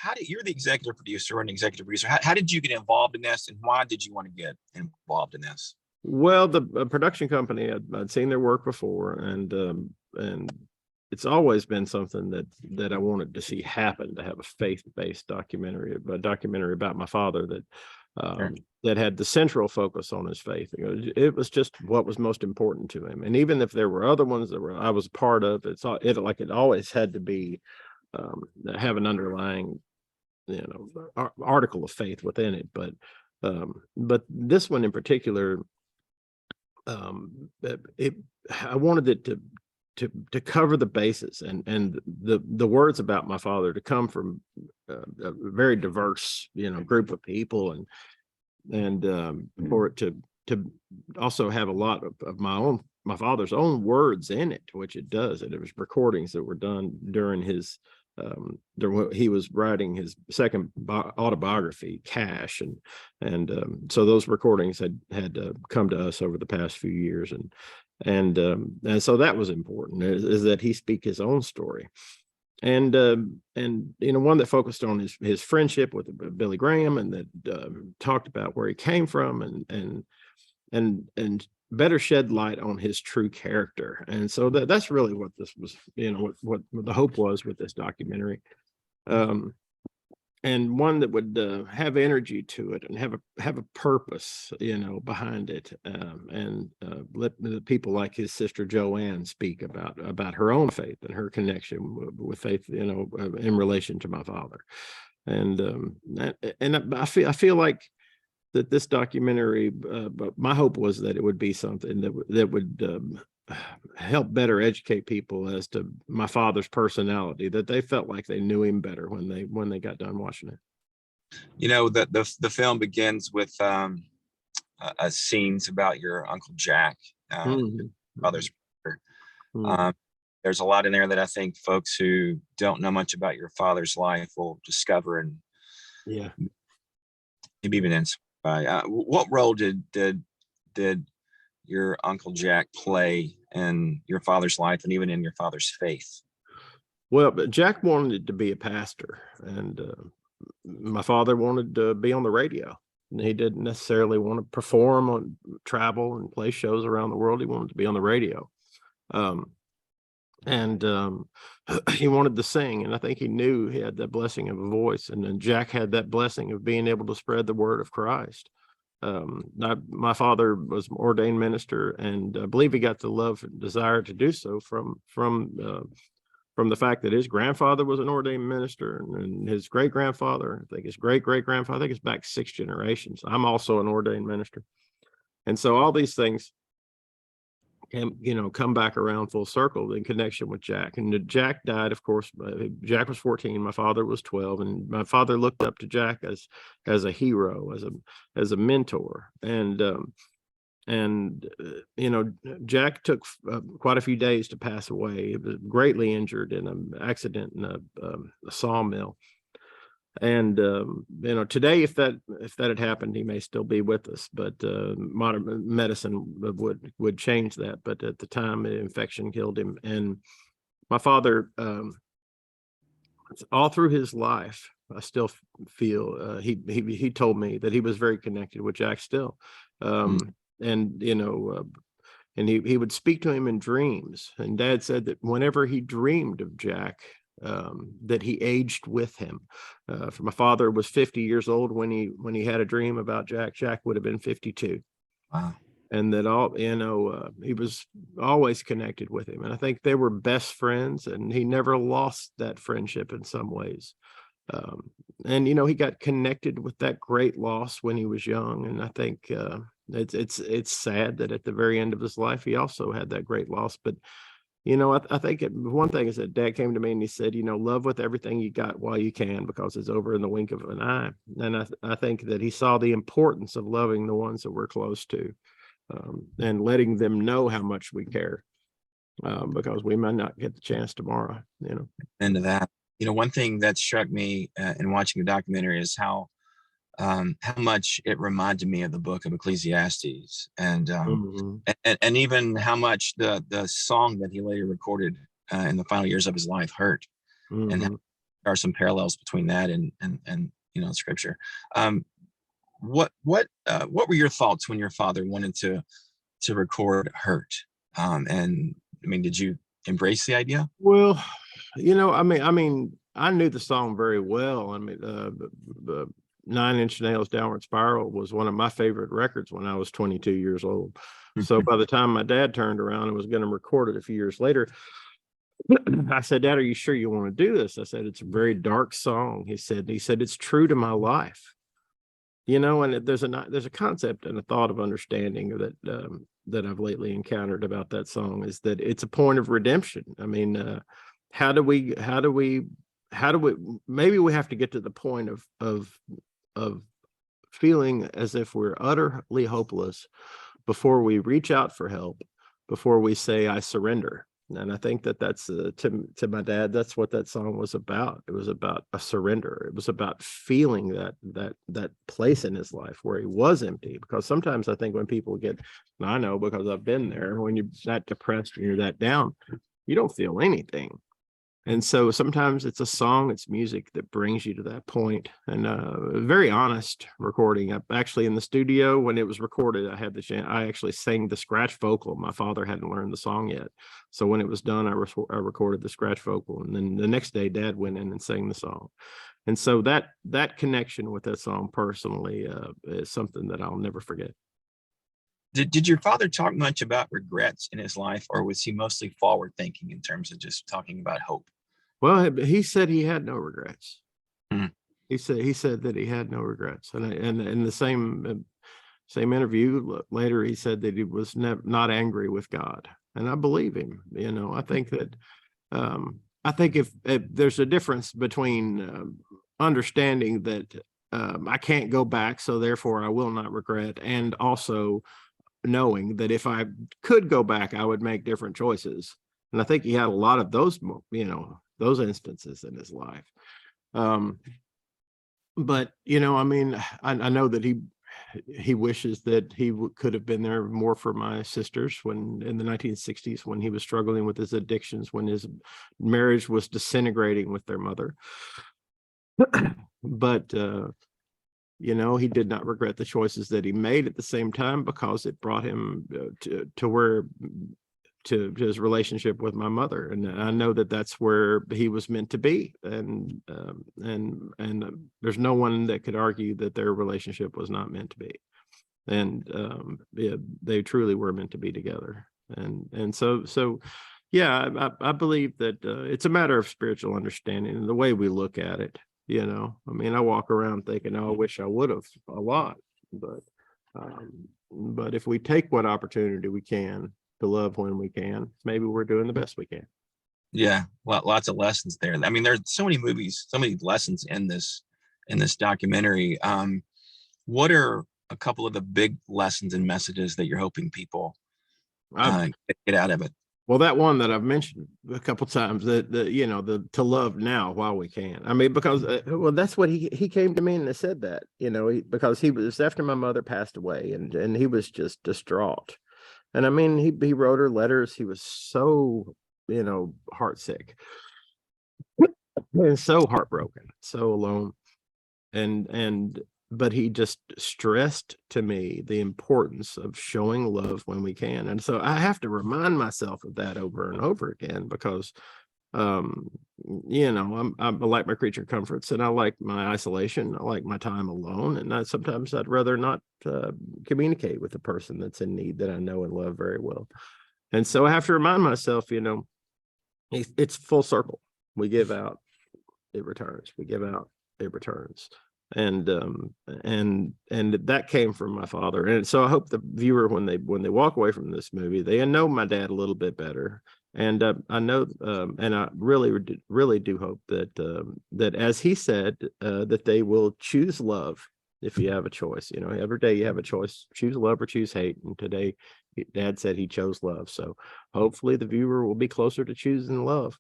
how did you're the executive producer and executive producer? How did you get involved in this, and why did you want to get involved in this? Well, the production company, I'd seen their work before, and it's always been something that I wanted to see happen, to have a faith-based documentary about my father that had the central focus on his faith. It was just what was most important to him. And even if there were other ones that I was part of, it always had to be have an underlying, article of faith within it. But this one in particular, I wanted it to cover the bases and the words about my father to come from a very diverse, group of people, and for it to also have a lot of my father's own words in it, which it does. And it was recordings that were done during he was writing his second autobiography, Cash, and so those recordings had come to us over the past few years, and so that was important, is that he speak his own story, and one that focused on his friendship with Billy Graham, and that talked about where he came from, and better shed light on his true character. And so that's really what this was, what the hope was with this documentary, and one that would have energy to it and have a purpose, behind it, and let the people like his sister Joanne speak about her own faith and her connection with faith, in relation to my father. And I feel like that this documentary, but my hope was that it would be something that would help better educate people as to my father's personality, that they felt like they knew him better when they got done watching it. The film begins with scenes about your Uncle Jack, father's brother. There's a lot in there that I think folks who don't know much about your father's life will discover, and maybe even inspire. What role did your Uncle Jack play in your father's life, and even in your father's faith? Well, but Jack wanted to be a pastor, and my father wanted to be on the radio. And he didn't necessarily want to perform travel and play shows around the world. He wanted to be on the radio. And he wanted to sing, and I think he knew he had that blessing of a voice, and then Jack had that blessing of being able to spread the word of Christ. My father was an ordained minister, and I believe he got the love and desire to do so from the fact that his grandfather was an ordained minister, and his great-grandfather, I think his great-great-grandfather, I think it's back 6 generations. I'm also an ordained minister. And so all these things come back around full circle in connection with Jack. And Jack died, of course. Jack was 14, my father was 12, and my father looked up to Jack as a hero, as a mentor. And Jack took quite a few days to pass away. He was greatly injured in an accident in a sawmill. And today, if that had happened, he may still be with us, but modern medicine would change that. But at the time, the infection killed him. And my father, all through his life, I still feel he told me that he was very connected with Jack still. And he would speak to him in dreams. And Dad said that whenever he dreamed of Jack, that he aged with him. For my father was 50 years old when he had a dream about Jack. Jack would have been 52. Wow. And that he was always connected with him. And I think they were best friends, and he never lost that friendship in some ways. And he got connected with that great loss when he was young. And I think it's sad that at the very end of his life, he also had that great loss. But I think one thing is that Dad came to me and he said, love with everything you got while you can, because it's over in the wink of an eye. And I think that he saw the importance of loving the ones that we're close to, and letting them know how much we care, because we might not get the chance tomorrow. Into that, one thing that struck me in watching the documentary is how much it reminded me of the book of Ecclesiastes, and even how much the song that he later recorded in the final years of his life hurt, and there are some parallels between that and scripture. What were your thoughts when your father wanted to record Hurt? And I mean, did you embrace the idea? Well, I knew the song very well. I mean, the 9 Inch Nails Downward Spiral was one of my favorite records when I was 22 years old. So by the time my dad turned around and was going to record it a few years later, I said, Dad, are you sure you want to do this? I said, it's a very dark song. He said, it's true to my life. And there's a concept and a thought of understanding that I've lately encountered about that song, is that it's a point of redemption. I mean, how do we maybe we have to get to the point of feeling as if we're utterly hopeless before we reach out for help, before we say, I surrender. And I think that's to my dad, that's what that song was about. It was about a surrender. It was about feeling that place in his life where he was empty. Because sometimes I think when people get, and I know because I've been there, when you're that depressed and you're that down, you don't feel anything. And so sometimes it's a song, it's music that brings you to that point. And very honest recording. Actually, in the studio when it was recorded, I actually sang the scratch vocal. My father hadn't learned the song yet. So when it was done, I recorded the scratch vocal. And then the next day, Dad went in and sang the song. And so that connection with that song personally is something that I'll never forget. Did your father talk much about regrets in his life, or was he mostly forward thinking in terms of just talking about hope? Well, he said he had no regrets. Mhm. He said that he had no regrets, and in the same interview later, he said that he was not angry with God, and I believe him. I think that if there's a difference between understanding that I can't go back, so therefore I will not regret, and also knowing that if I could go back, I would make different choices. And I think he had a lot of those, those instances in his life. But, I know that he wishes that he could have been there more for my sisters when in the 1960s, when he was struggling with his addictions, when his marriage was disintegrating with their mother. But, he did not regret the choices that he made at the same time, because it brought him to his relationship with my mother. And I know that that's where he was meant to be. And there's no one that could argue that their relationship was not meant to be. And they truly were meant to be together. And so yeah, I believe that it's a matter of spiritual understanding and the way we look at it. I walk around thinking, oh, I wish I would have a lot, but if we take what opportunity we can to love when we can, maybe we're doing the best we can. Yeah, lots of lessons there. I mean, there's so many movies, so many lessons in this documentary. What are a couple of the big lessons and messages that you're hoping people get out of it? Well, that one that I've mentioned a couple times, the to love now while we can. I mean, because that's what he came to me and said that, because he was after my mother passed away, and he was just distraught. And I mean, he wrote her letters. He was so, heartsick and so heartbroken, so alone. But he just stressed to me the importance of showing love when we can. And so I have to remind myself of that over and over again, because, I like my creature comforts, and I like my isolation. I like my time alone. And sometimes I'd rather not communicate with the person that's in need that I know and love very well. And so I have to remind myself, it's full circle. We give out, it returns. We give out, it returns. And that came from my father. And so I hope the viewer, when they walk away from this movie, they know my dad a little bit better. And I know, and I really do hope that as he said, that they will choose love. If you have a choice, every day you have a choice, choose love or choose hate. And today Dad said he chose love. So hopefully the viewer will be closer to choosing love.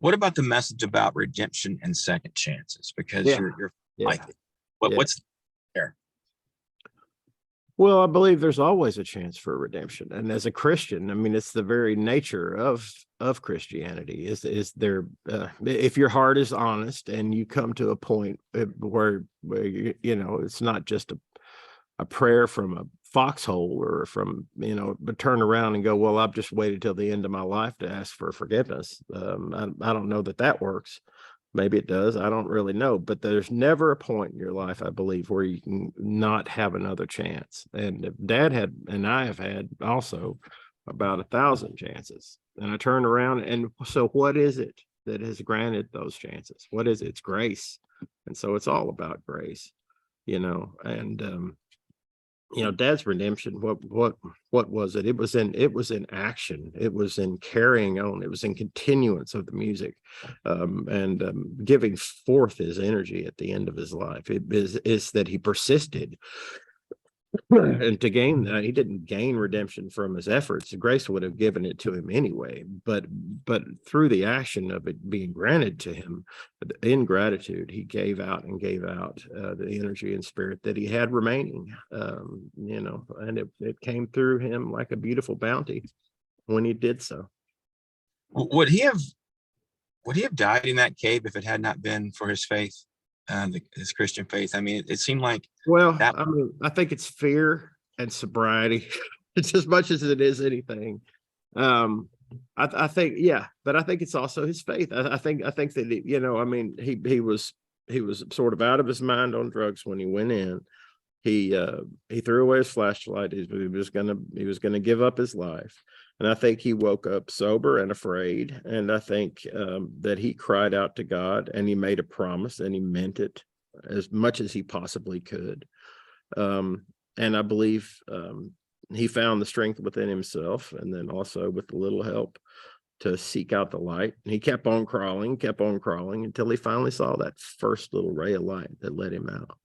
What about the message about redemption and second chances? Because you're like, what's there? Well, I believe there's always a chance for redemption. And as a Christian, I mean, it's the very nature of Christianity is there, if your heart is honest and you come to a point where you know, it's not just a prayer from a foxhole or from, you know, but turn around and go, well, I've just waited till the end of my life to ask for forgiveness. I don't know that that works. Maybe it does. I don't really know, but there's never a point in your life, I believe, where you can not have another chance. And Dad had, and I have had also about 1,000 chances. And I turn around and so what is it that has granted those chances? What is it? It's grace. And so it's all about grace, you know, and you know, Dad's redemption, what was it? It was in action. It was in carrying on. It was in continuance of the music, and giving forth his energy at the end of his life. It is that he persisted. And to gain that, he didn't gain redemption from his efforts. Grace would have given it to him anyway, but through the action of it being granted to him in gratitude, he gave out the energy and spirit that he had remaining, you know, and it came through him like a beautiful bounty when he did so. Would he have died in that cave if it had not been for his faith, his Christian faith? I mean, it seemed like Well, that. I mean, I think it's fear and sobriety. It's as much as it is anything. I think, yeah, but I think it's also his faith. I think that, you know, I mean, he was sort of out of his mind on drugs when he went in. He threw away his flashlight. He was gonna give up his life. And I think he woke up sober and afraid. And I think that he cried out to God and he made a promise and he meant it as much as he possibly could. And I believe he found the strength within himself, and then also with a little help, to seek out the light. And he kept on crawling until he finally saw that first little ray of light that let him out,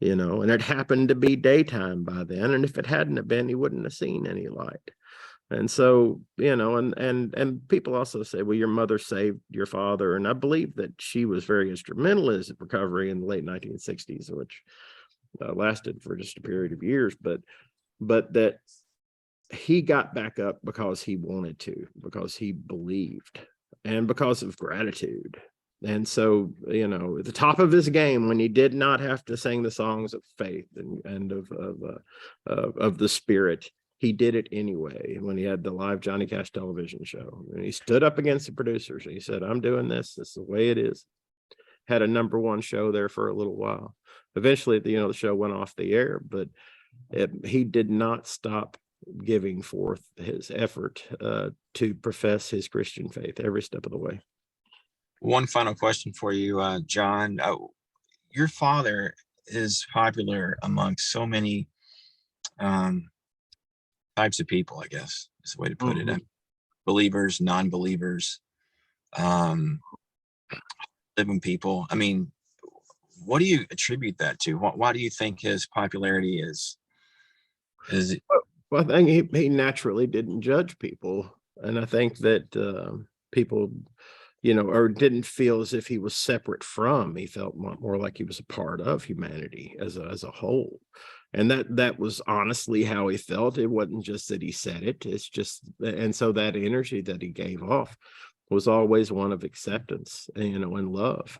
you know, and it happened to be daytime by then. And if it hadn't have been, he wouldn't have seen any light. And so, you know, and people also say, well, your mother saved your father. And I believe that she was very instrumental in his recovery in the late 1960s, which lasted for just a period of years, but that he got back up because he wanted to, because he believed, and because of gratitude. And so, you know, at the top of his game, when he did not have to sing the songs of faith and of the Spirit, he did it anyway. When he had the live Johnny Cash television show, and he stood up against the producers and he said, I'm doing this. This is the way it is. Had a #1 show there for a little while. Eventually, you know, the show went off the air, but he did not stop giving forth his effort to profess his Christian faith every step of the way. One final question for you, John. Your father is popular amongst so many types of people, I guess is the way to put it. Believers, non-believers, living people. I mean, what do you attribute that to? Why do you think his popularity is? Well, I think he naturally didn't judge people, and I think that people, you know, or didn't feel as if he was separate from. He felt more like he was a part of humanity as a whole, and that was honestly how he felt. It wasn't just that he said it. It's just, and so that energy that he gave off was always one of acceptance, you know, and love.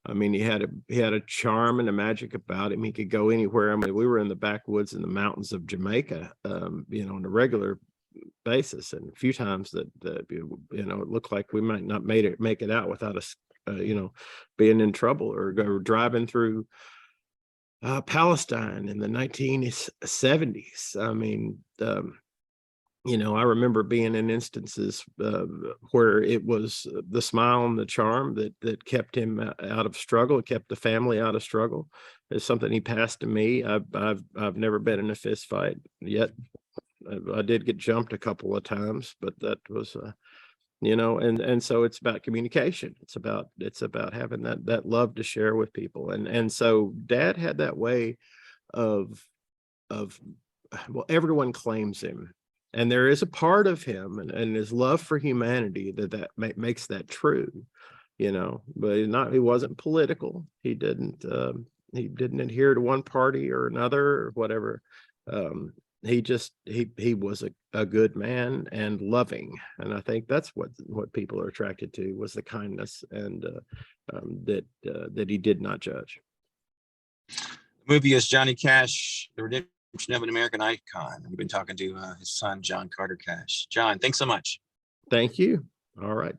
I mean, he had a charm and a magic about him. He could go anywhere. I mean, we were in the backwoods in the mountains of Jamaica, you know, on a regular basis, and a few times that you know, it looked like we might not make it out without us, you know, being in trouble, or driving through Palestine in the 1970s. I mean, you know, I remember being in instances where it was the smile and the charm that kept him out of struggle. It kept the family out of struggle. It's something he passed to me. I've never been in a fist fight yet. I did get jumped a couple of times, but that was, you know, and so it's about communication. It's about having that love to share with people. And so Dad had that way of, well, everyone claims him. And there is a part of him and his love for humanity that makes that true, you know, but he wasn't political. He didn't, he didn't adhere to one party or another or whatever. He was a good man and loving, and I think that's what people are attracted to, was the kindness, and that he did not judge. The movie is Johnny Cash, The Redemption of an American Icon. We've been talking to his son, John Carter Cash. John, thanks so much. Thank you. All right.